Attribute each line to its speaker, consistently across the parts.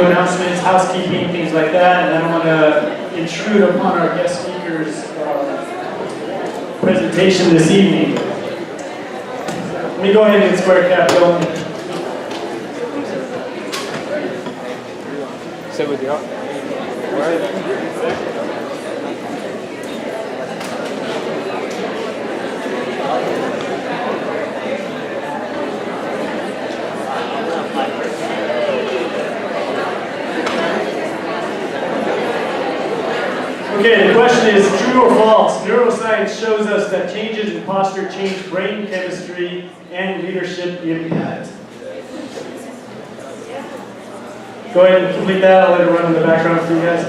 Speaker 1: few announcements, housekeeping, things like that, and I don't want to intrude upon our guest speaker's presentation this evening. Let me go ahead and get square cap going.
Speaker 2: Sit with you. All right.
Speaker 1: Okay, the question is true or false? Neuroscience shows us that changes in posture change brain chemistry and leadership impact. Go ahead and complete that. I'll let it run in the background for you guys.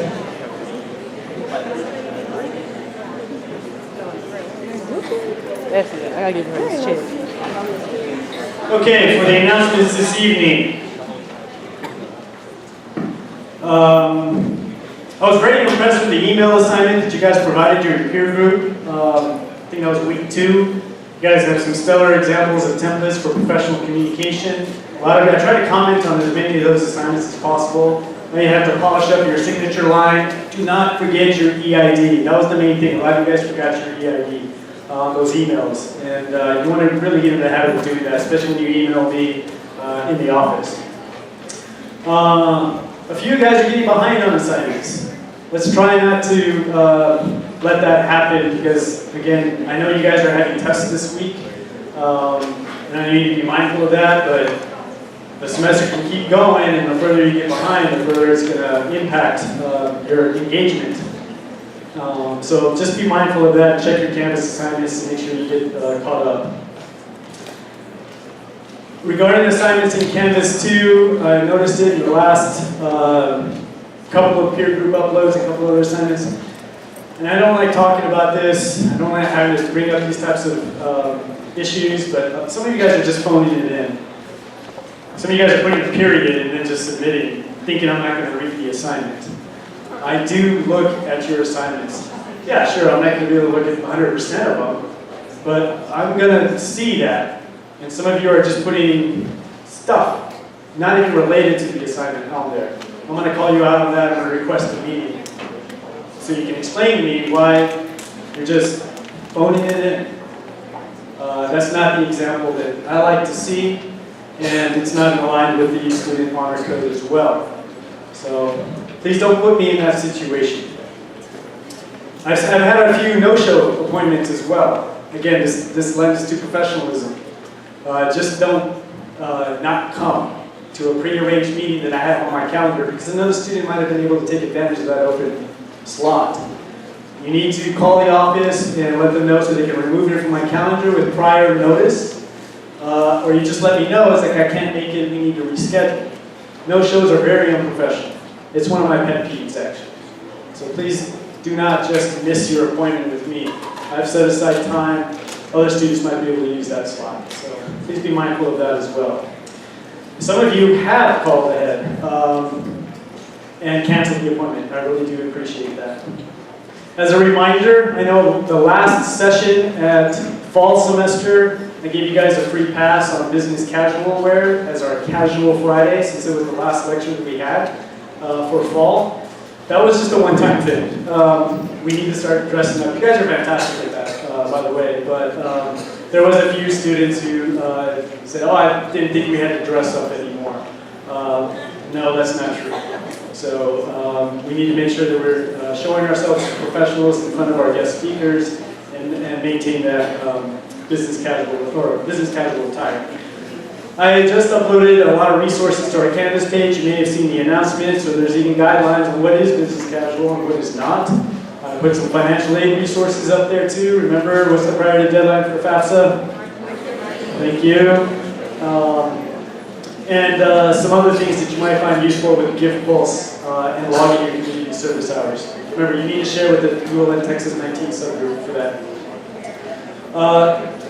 Speaker 3: That's it. I gotta give her this check.
Speaker 1: Okay, for the announcements this evening. I was very impressed with the email assignment that you guys provided your peer group. I think that was week 2. You guys have some stellar examples of templates for professional communication. A lot of you, I try to comment on as many of those assignments as possible. Now you have to polish up your signature line. Do not forget your EID. That was the main thing. A lot of you guys forgot your EID on those emails. And you want to really get into the habit of doing that, especially when you email me in the office. A few of you guys are getting behind on assignments. Let's try not to let that happen because, again, I know you guys are having tests this week, and I need to be mindful of that, but the semester can keep going, and the further you get behind, the further it's going to impact your engagement. So just be mindful of that. Check your Canvas assignments to make sure you get caught up. Regarding assignments in Canvas 2, I noticed it in the last couple of peer group uploads, a couple other assignments. And I don't like talking about this. I don't like having to bring up these types of issues, but some of you guys are just phoning it in. Some of you guys are putting a period and then just submitting, thinking I'm not going to read the assignment. I do look at your assignments. Yeah, sure, I'm not going to be able to look at 100% of them, but I'm going to see that. And some of you are just putting stuff, not even related to the assignment on there. I'm going to call you out on that. I'm going to request a meeting. So you can explain to me why you're just phoning it in. That's not the example that I like to see, and it's not in line with the student honor code as well. So please don't put me in that situation. I've had a few no-show appointments as well. Again, this lends to professionalism. Just don't not come to a prearranged meeting that I have on my calendar because another student might have been able to take advantage of that open slot. You need to call the office and let them know so they can remove it from my calendar with prior notice. Or you just let me know, it's like I can't make it, we need to reschedule. No-shows are very unprofessional. It's one of my pet peeves, actually. So please do not just miss your appointment with me. I've set aside time. Other students might be able to use that slot. So please be mindful of that as well. Some of you have called ahead and canceled the appointment. I really do appreciate that. As a reminder, I know the last session at fall semester, I gave you guys a free pass on business casual wear as our casual Friday, since it was the last lecture that we had for fall. That was just a one-time thing. We need to start dressing up. You guys are fantastic at that, by the way, but there was a few students who said, oh, I didn't think we had to dress up anymore. No, that's not true. So we need to make sure that we're showing ourselves as professionals in front of our guest speakers and maintain that business casual attire. I just uploaded a lot of resources to our Canvas page. You may have seen the announcements, so there's even guidelines on what is business casual and what is not. I put some financial aid resources up there too. Remember, what's the priority deadline for FAFSA? Thank you. And some other things that you might find useful with Gift Pulse and logging your community service hours. Remember, you need to share with the ULN Texas 19 subgroup for that.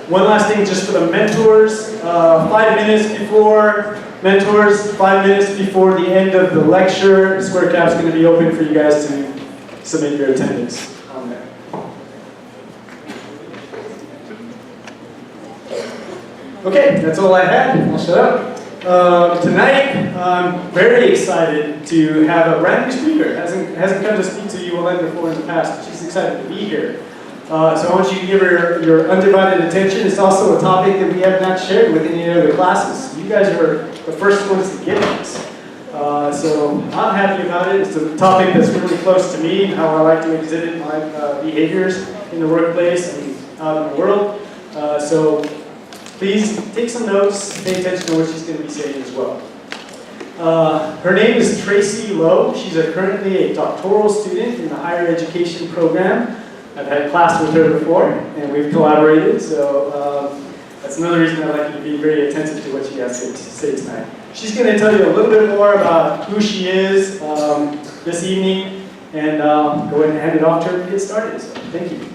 Speaker 1: One last thing just for the mentors. 5 minutes before mentors, 5 minutes before the end of the lecture, Square Cap's going to be open for you guys to submit your attendance on there. Okay, that's all I had. I'll shut up. Tonight, I'm very excited to have a brand new speaker. Hasn't come to speak to ULN before in the past, but she's excited to be here. So I want you to give her your undivided attention. It's also a topic that we have not shared with any other classes. You guys are the first ones to get this. So I'm happy about it. It's a topic that's really close to me, how I like to exhibit my behaviors in the workplace and out in the world. So please take some notes, pay attention to what she's going to be saying as well. Her name is Tracy Lowe. She's currently a doctoral student in the higher education program. I've had class with her before, and we've collaborated, so that's another reason I'd like you to be very attentive to what she has to say tonight. She's going to tell you a little bit more about who she is this evening, and go ahead and hand it off to her to get started. So, thank you.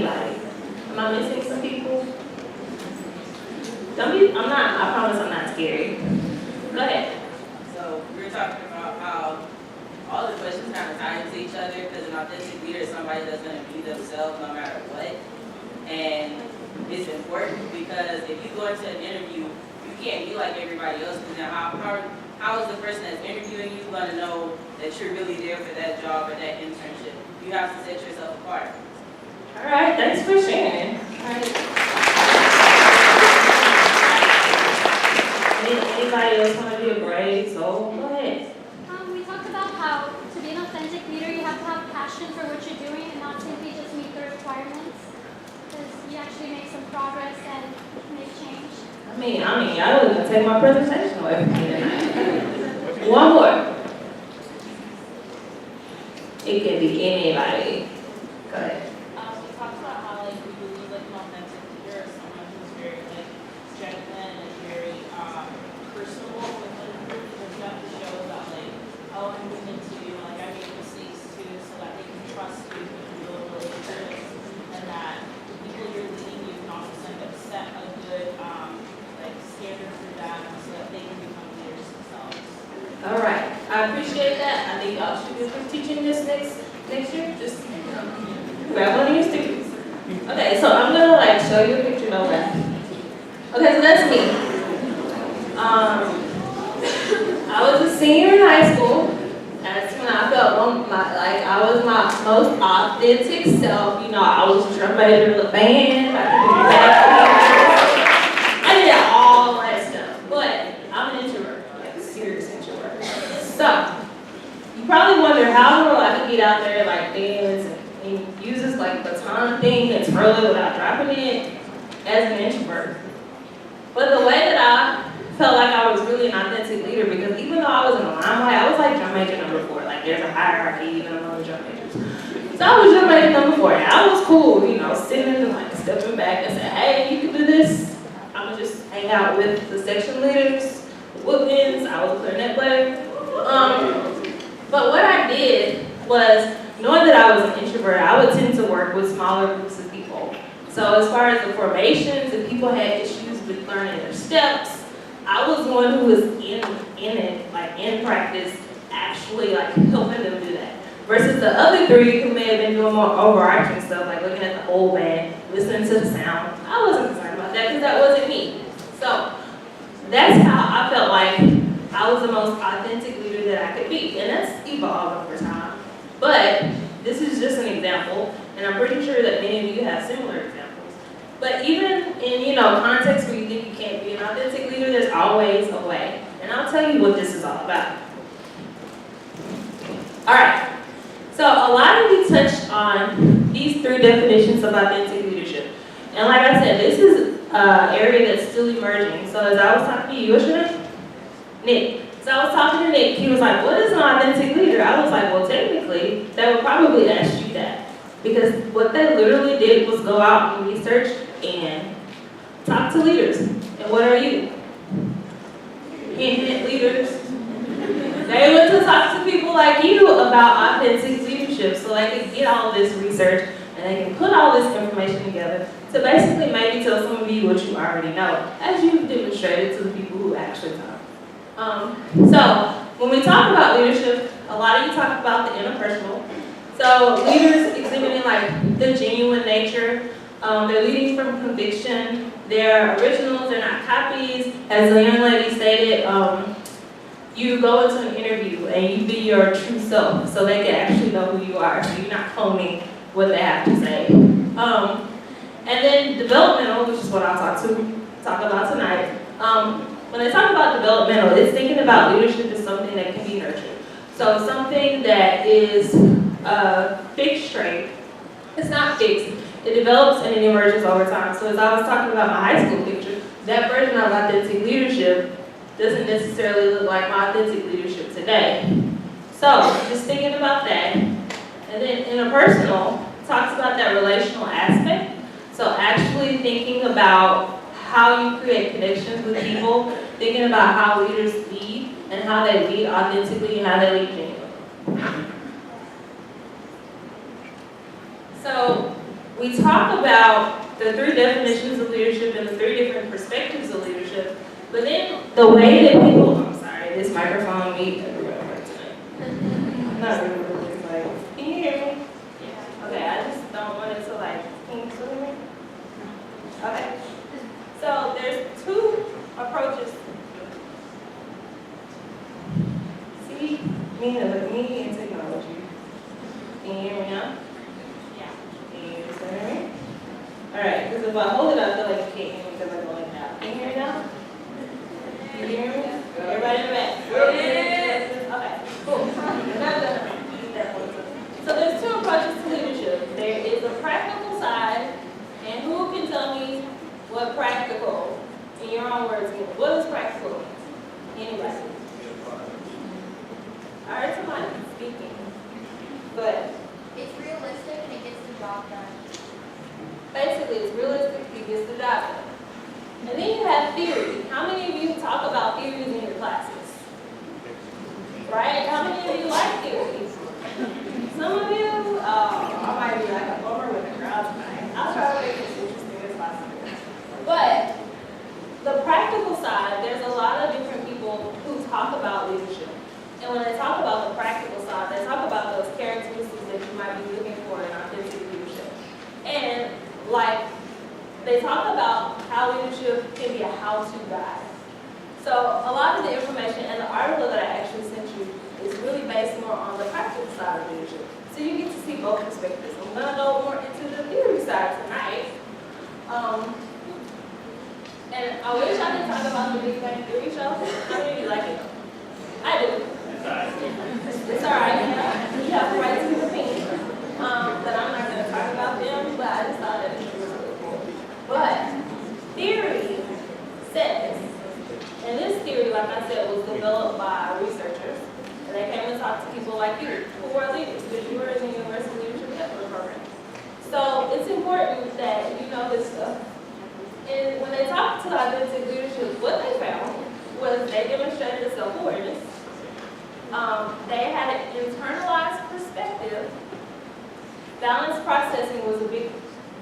Speaker 4: anybody. Am I missing some people? Don't be, I promise I'm not scary. Go ahead.
Speaker 5: So we were talking about how all the questions kind of tie into each other because an authentic leader is somebody that's going to be themselves no matter what. And it's important because if you go into an interview, you can't be like everybody else because now how is the person that's interviewing you going to know that you're really there for that job or that internship? You have to set yourself apart.
Speaker 4: All right, thanks for sharing. All right. Anybody else want to be a brave soul? Go ahead.
Speaker 6: We talked about how to be an authentic leader, you have to have passion for what you're doing and not simply just meet the requirements. Because you actually make some progress and make change.
Speaker 4: I mean, I was gonna take my presentation away from me tonight. One more. It can be anybody. Go ahead.
Speaker 7: We talked about how like we believe like an authentic leader is someone who's very like genuine and very personable within the group. Because you have to show that like, oh, I'm human too, like I make mistakes too, so that they can trust you and build relationships, and that the people you're leading you can also set a good like standard for them so that they can become leaders themselves.
Speaker 4: All right. I appreciate that. I think y'all should be teaching this next year. Just grab one of your students. Okay, so I'm gonna like show you a picture. No way. Okay, so that's me. I was a senior in high school. That's when I felt like I was my most authentic self. You know, I was a drum major in the band. I did all that stuff. But I'm an introvert, like a serious introvert. So you probably wonder how in the world I could get out there like dance and use this like baton thing and twirl it without dropping it as an introvert. But the way that I felt like I was really an authentic leader, because even though I was in the limelight, I was like drum major number 4. Like there's a hierarchy even among the drum majors. So I was drum major number 4, and I was cool, you know, sitting and like stepping back and saying, hey, you can do this. I'm gonna just hang out with the section leaders, the woodwinds. I was a clarinet player. But what I did was, knowing that I was an introvert, I would tend to work with smaller groups of people. So as far as the formations, if people had issues with learning their steps, I was the one who was in it, like in practice, actually like helping them do that. Versus the other 3 who may have been doing more overarching stuff, like looking at the whole band, listening to the sound. I wasn't concerned about that because that wasn't me. So that's how I felt like I was the most authentic leader that I could be. And that's evolved over time. But this is just an example, and I'm pretty sure that many of you have similar examples. But even in, you know, contexts where you think you can't be an authentic leader, there's always a way. And I'll tell you what this is all about. All right. So a lot of you touched on these 3 definitions of authentic leadership. And like I said, this is an area that's still emerging. So as I was talking to you, what's your name? Nick. So I was talking to Nick. He was like, what is an authentic leader? I was like, well, technically, they would probably ask you that. Because what they literally did was go out and research and talk to leaders. And what are you? Hint, leaders. They went to talk to people like you about authentic leadership so they could get all of this research and they can put all this information together to basically maybe tell some of you what you already know, as you've demonstrated to the people who actually talk. So when we talk about leadership, a lot of you talk about the interpersonal. So leaders exhibiting like the genuine nature. They're leading from conviction. They're originals, they're not copies. As the young lady stated, you go into an interview and you be your true self so they can actually know who you are. So you're not cloning what they have to say. And then developmental, which is what I'll talk about tonight. When I talk about developmental, it's thinking about leadership as something that can be nurtured. So something that is a fixed trait. It's not fixed. It develops and it emerges over time. So as I was talking about my high school picture, that version of authentic leadership doesn't necessarily look like my authentic leadership today. So just thinking about that. And then interpersonal talks about that relational aspect. So actually thinking about how you create connections with people, thinking about how leaders lead and how they lead authentically and how they lead genuinely. So we talk about the 3 definitions of leadership and the 3 different perspectives of leadership, but then the way that people, I'm sorry, this microphone meet everywhere right tonight. Not really, it's like, can you hear me? Okay, I just don't want it to like, can you still hear me? Okay. So there's 2 approaches. See, me and technology. Can you hear me now?
Speaker 7: Yeah.
Speaker 4: Can you still hear me? Alright, because if I hold it, I feel like you can't hear me because I'm going out. Can you hear me now? Can you hear me? Everybody in the back? Okay, cool. So there's 2 approaches to leadership. There is a practical side, and who can tell me what practical, in your own words, means? What is practical? Anybody? I heard somebody speaking, but
Speaker 6: It's realistic and it gets the job done.
Speaker 4: basically it's realistic, it gets the job done. And then you have theory. How many of you talk about theories in your classes? Right? How many of you like theories? Some of you, I might be like a bummer with the crowd tonight. I'll try to make this interesting as possible. But the practical side, there's a lot of different people who talk about leadership. And when they talk about the practical side, they talk about those characteristics that you might be looking for in authentic leadership. And like, they talk about how leadership can be a how-to guide. So a lot of the information and the article that I actually sent you is really based more on the practical side of leadership. So you get to see both perspectives. I'm gonna go more into the theory side tonight. And I wish I could talk about the Big Bang Theory show. How many of you like it? I do. It's alright, you have the right to your opinion. But I'm not gonna talk about them, but I just thought that it was really cool. But theory says, and this theory, like I said, was developed by researchers. And they came and talked to people like you, who are leaders, because you were in the University Leadership Network program. So it's important that you know this stuff. And when they talked to authentic leadership, what they found was they demonstrated a self-awareness. They had an internalized perspective. Balanced processing was a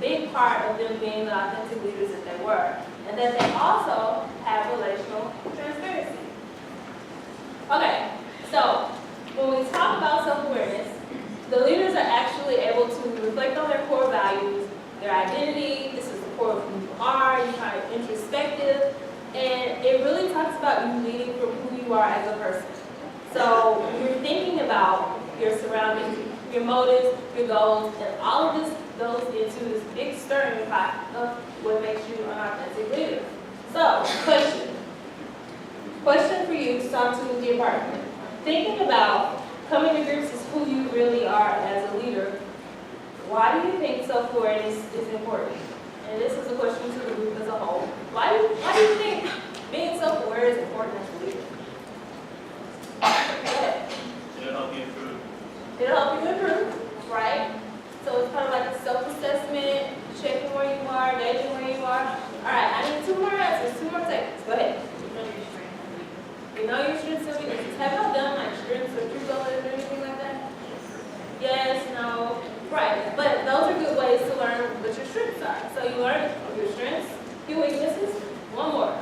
Speaker 4: big part of them being the authentic leaders that they were. And that they also have relational transparency. Okay, so when we talk about self-awareness, the leaders are actually able to reflect on their core values, their identity. This is the core of who you are. You're kind of introspective. And it really talks about you leading from who you are as a person. So you're thinking about your surroundings, your motives, your goals, and all of this goes into this big stirring pot of what makes you an authentic leader. So, question for you to talk to with your partner. Thinking about coming to grips with who you really are as a leader, why do you think self-awareness is important? And this is a question to the group as a whole. Why do you think being self-aware is important as a leader? Go ahead.
Speaker 2: It'll help you improve.
Speaker 4: It'll help you improve, right? So it's kind of like a self-assessment, checking where you are, gauging where you are. All right, I need 2 more answers, 2 more seconds. Go ahead. You know your strengths and weaknesses. Have y'all done like strengths or true colors or anything like that? Yes, no, right. But those are good ways to learn what your strengths are. So you learn your strengths, your weaknesses. 1 more.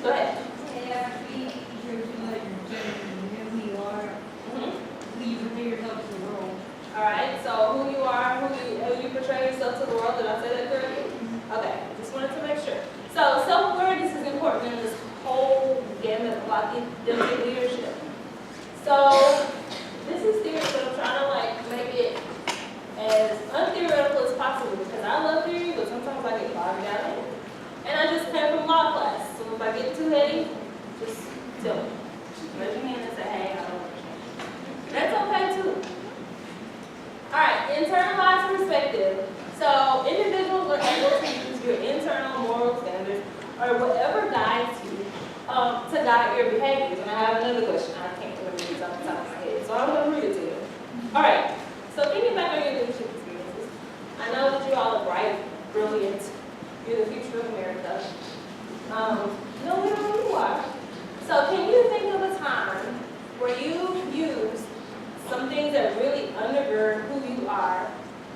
Speaker 4: Go ahead.
Speaker 8: Be true to what you're who you are, who you portray yourself to the world.
Speaker 4: All right. So who you are, who you portray yourself to the world. Did I say that correctly? Okay. Just wanted to make sure. So self-awareness is important in this whole gamut of authentic leadership. So this is theory, but I'm trying to like make it as untheoretical as possible because I love theory, but sometimes I get bogged down in it. And I just came from law class, so if I get too heady, just tell me. Raise your hand and say, hey, I don't understand. That's okay too. All right, internalized perspective. So individuals are able to use your internal moral standards or whatever guides you to guide your behaviors. And I have another question. I can't remember these off the top of my head, so I'm going to read it to you. All right, so thinking back on your leadership experiences, I know that you all are bright, brilliant. You're the future of America. You know who you are. So can you think of a time where you used some things that like really undergird who you are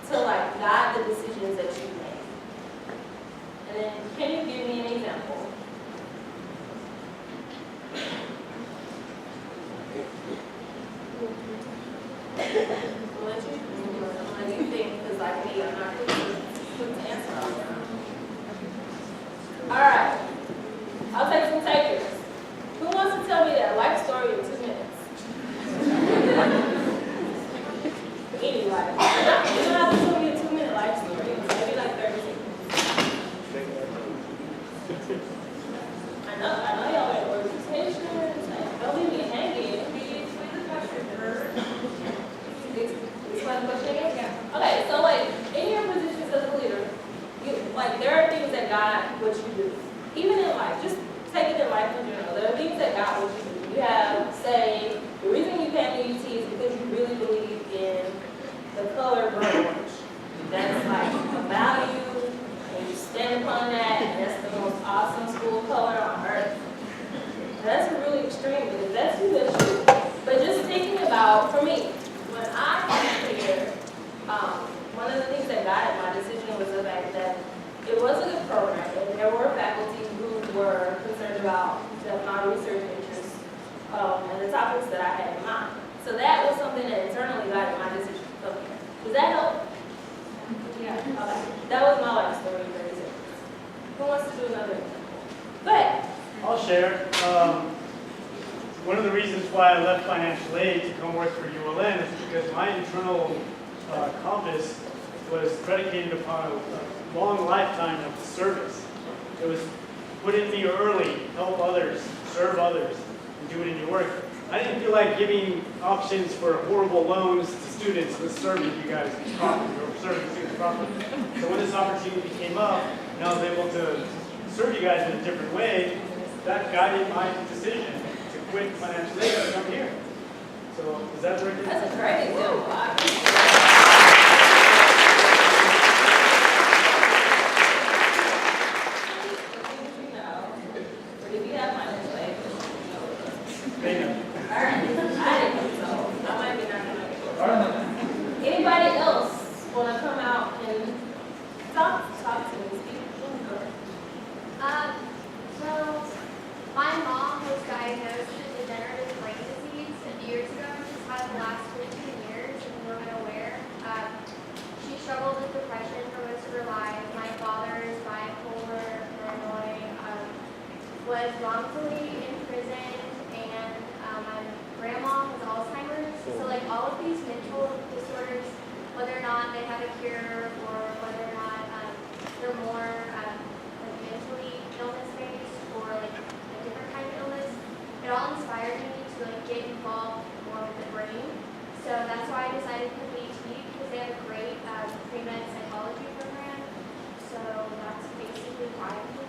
Speaker 4: to like guide the decisions that you make. And then can you give me an example? I'll let you think, because like me, I'm not quick to answer all the time. All right, I'll take some takers. Who wants to tell me their life story in 2 minutes? Any life. You don't have to tell me a 2-minute life story. Maybe like 30 seconds. I know y'all at orientation. Don't leave me hanging. Explain the question again? Yeah. Okay, so like in your positions as a leader, like there are things that guide what you do. Even in life, just take it in life in general. There are things that guide what you do. You have, say, the reason you came to UT is because you really believe in the color burnt orange. That's like a value, and you stand upon that, and that's the most awesome school color on earth. That's really extreme, because that's you, that's you. But just thinking about, for me, when I came here, one of the things that guided my decision was the fact that it was a good program, and there were faculty who were concerned about my research interests and the topics that I had in mind. So that was something that internally guided my decision to come here. Does that help? Yeah. Okay. That was my life story in 30 seconds. Who wants to do another example? Go ahead.
Speaker 1: I'll share. One of the reasons why I left financial aid to come work for ULN is because my internal compass was predicated upon a long lifetime of service. It was put in me early, help others, serve others, and do it in your work. I didn't feel like giving options for horrible loans to students was serving you guys properly, or serving students properly. So when this opportunity came up, and I was able to serve you guys in a different way, that guided my decision to quit financial aid and come here. So is that working?
Speaker 4: That's a great example. Anybody else want to come out and talk to me?
Speaker 9: So my mom was diagnosed with degenerative brain disease a few years ago. She's had it the last 15 years, and we weren't aware. She struggled with depression for most of her life. My father is bipolar, paranoid, was wrongfully imprisoned, and my grandma has Alzheimer's. So like all of these mental disorders, whether or not they have a cure or whether or not they're more like mentally illness-based or like a different kind of illness, it all inspired me to like get involved more with the brain. So that's why I decided to come to UT, because they have a great pre-med psychology program. So that's basically why I'm here.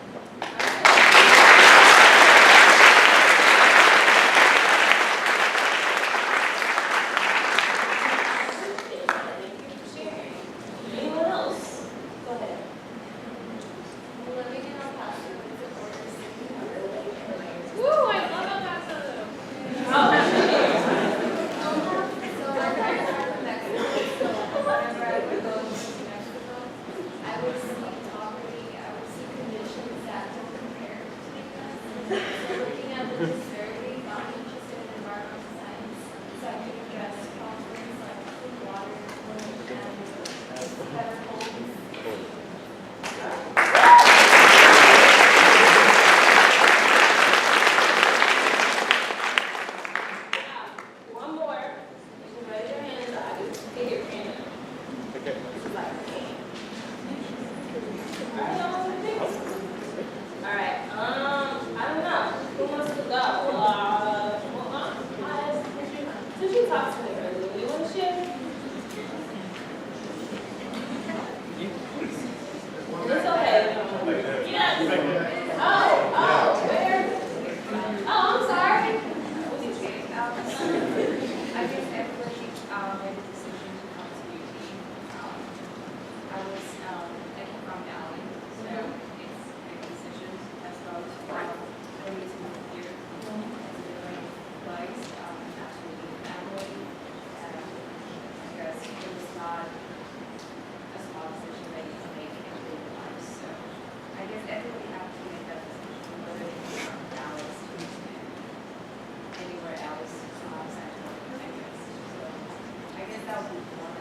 Speaker 4: That would be fun.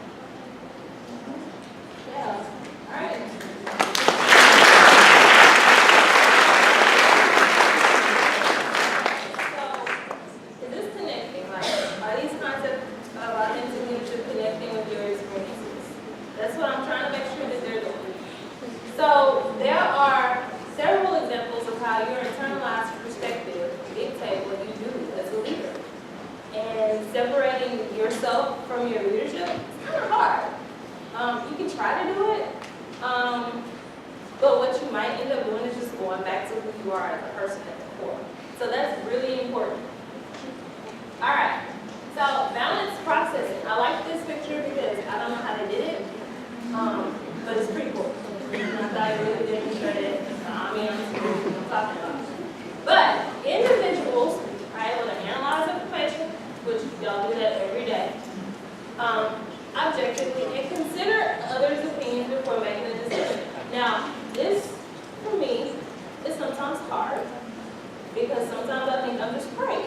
Speaker 4: Yeah. All right. So, is this connecting? Like, are these concepts of authentic leadership connecting with your experiences? That's what I'm trying to make sure that they're doing. So, there are several examples of how your internalized perspective dictate what you do as a leader. And separating yourself from your leadership is kind of hard. You can try to do it, but what you might end up doing is just going back to who you are as a person at the core. So that's really important. All right, so balance processing. I like this picture because I don't know how they did it, but it's pretty cool. And I thought it really demonstrated what I'm talking about. But individuals are able to analyze information, which y'all do that every day, objectively, and consider others' opinions before making a decision. Now, this, for me, is sometimes hard, because sometimes I think I'm just great.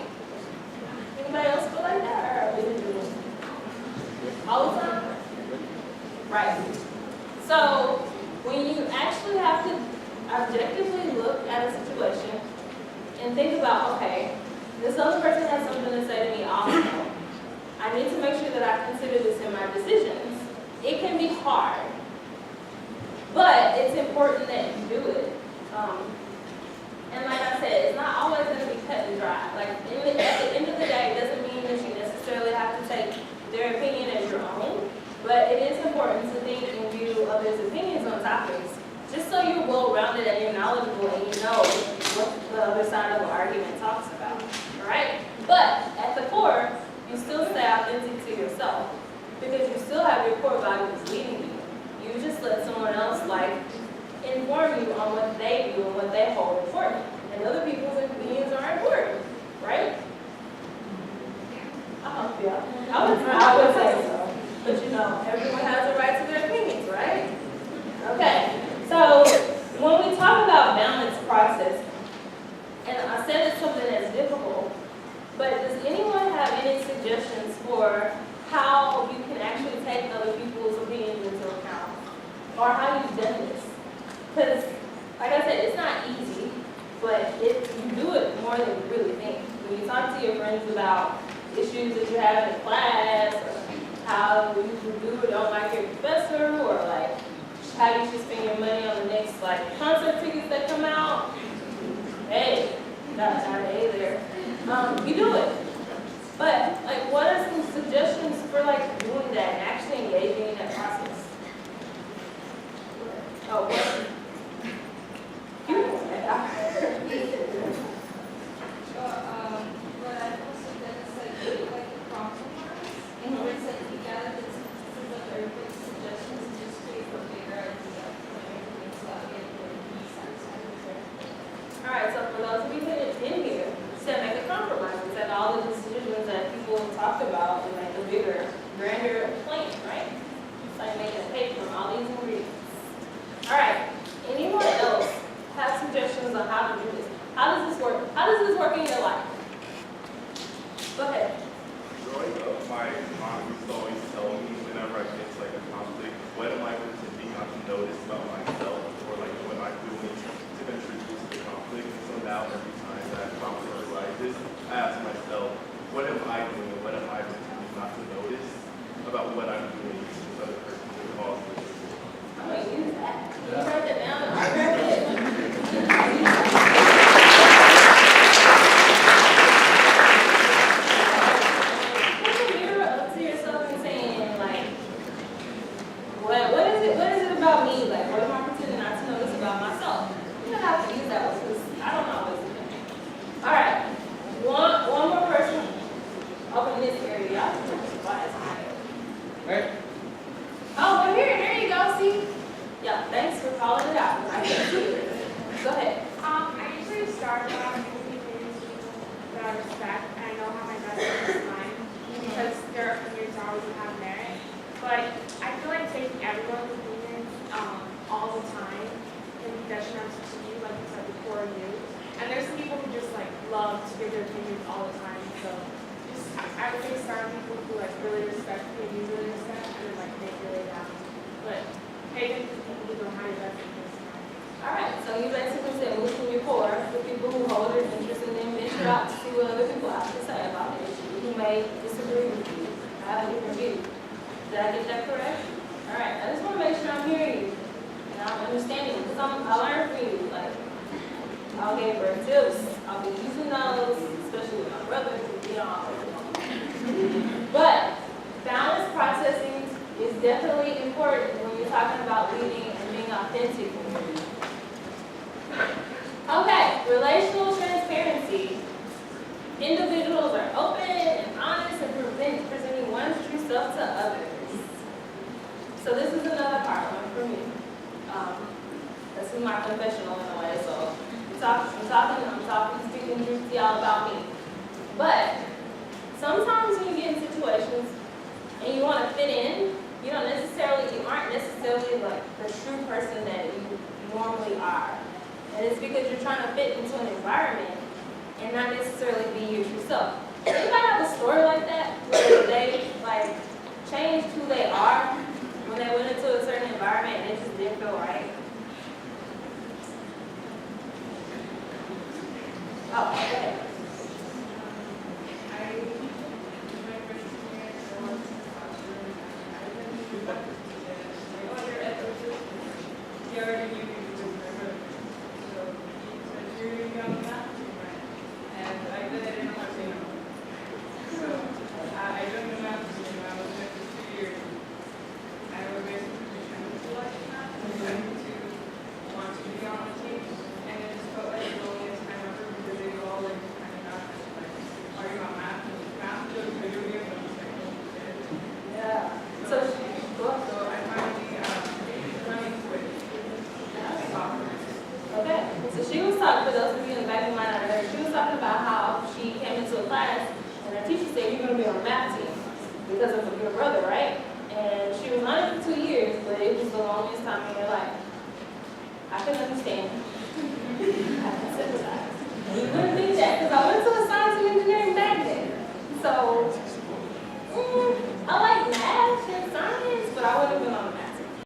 Speaker 4: Anybody else feel like that, or individuals? All the time? Right. So, when you actually have to objectively look at a situation and think about, okay, this other person has something to say to me also. I need to make sure that I consider this in my decisions. It can be hard, but it's important that you do it. And like I said, it's not always going to be cut and dry. Like at the end of the day, it doesn't mean that you necessarily have to take their opinion as your own, but it is important to think and view others' opinions on topics, just so you're well-rounded and you're knowledgeable and you know what the other side of the argument talks about. All right? But at the core, you still stay authentic to yourself because you still have your core values leading you. You just let someone else inform you on what they do and what they hold important. And other people's opinions are important, right? Yeah. I would say so. But everyone has a right to their opinions, right? Okay. So when we talk about balance process, and I said it's something that's difficult, but does anyone have any suggestions for how you can actually take other people's opinions into account? Or how you've done this? Because, like I said, it's not easy, but you do it more than you really think. When you talk to your friends about issues that you have in class, or how you do or don't like your professor, or like how you should spend your money on the next concert tickets that come out, hey, that's not A there. You do it. But what are some suggestions for doing that and actually engaging in that process? Oh, what?
Speaker 9: What I've also done is like a compromise, where it's you gather the pieces of everybody's suggestions and just create a bigger idea of everything so that it would be satisfying.
Speaker 4: All right, so for those of you who are in here, say make a compromise. It's all the decisions that people talk about and a bigger, grander plan, right? It's like making a cake from all these ingredients. All right, anyone else have suggestions on how to do this? How does this work? How does this work in your life? Go ahead.
Speaker 10: Growing up, my mom used to always tell me whenever I get to a conflict, what am I pretending not to notice about myself, or what I'm doing to contribute to the conflict. So now every time that conflict arises, I ask myself, what am I doing and what am I pretending not to notice about what I'm doing to this other person to cause this?
Speaker 4: I'm going to use that. Can you write that down? I'll grab it. About me, what am I pretending not to notice about myself? You don't have to use that one because I don't always do that. All right, one more person up in this area. Y'all can just quiet.
Speaker 2: Right.
Speaker 4: Oh, we're here. There you go. See? Yeah. Thanks for calling it out. I can see it. Go ahead.
Speaker 11: I usually start off with people that I respect, and I know how my best friends mine because their opinions always have merit. But I feel like taking everyone's opinions all the time can be detrimental to you, like you said before you. And there's some people who just love to give their opinions all the time. So just I would say start with people who really respect you and you really
Speaker 4: Did I get that correct? All right, I just want to make sure I'm hearing you and I'm understanding because I learned from you. Like, I'll give her tips. I'll be using those, especially with my brother, because we all But balance processing is definitely important when you're talking about leading and being authentic. Okay, relational transparency. Individuals are open and honest and presenting one's true self to others. So this is another part one for me. This is my confessional in a way, so I'm talking, speaking truth to y'all about me. But sometimes when you get in situations and you want to fit in, you aren't necessarily like the true person that you normally are. And it's because you're trying to fit into an environment and not necessarily be your true self. Anybody have a story like that where they like changed who they are when they went into a certain environment and it just didn't feel right? Oh, okay. I can understand. I can sympathize. You wouldn't think that because I went to a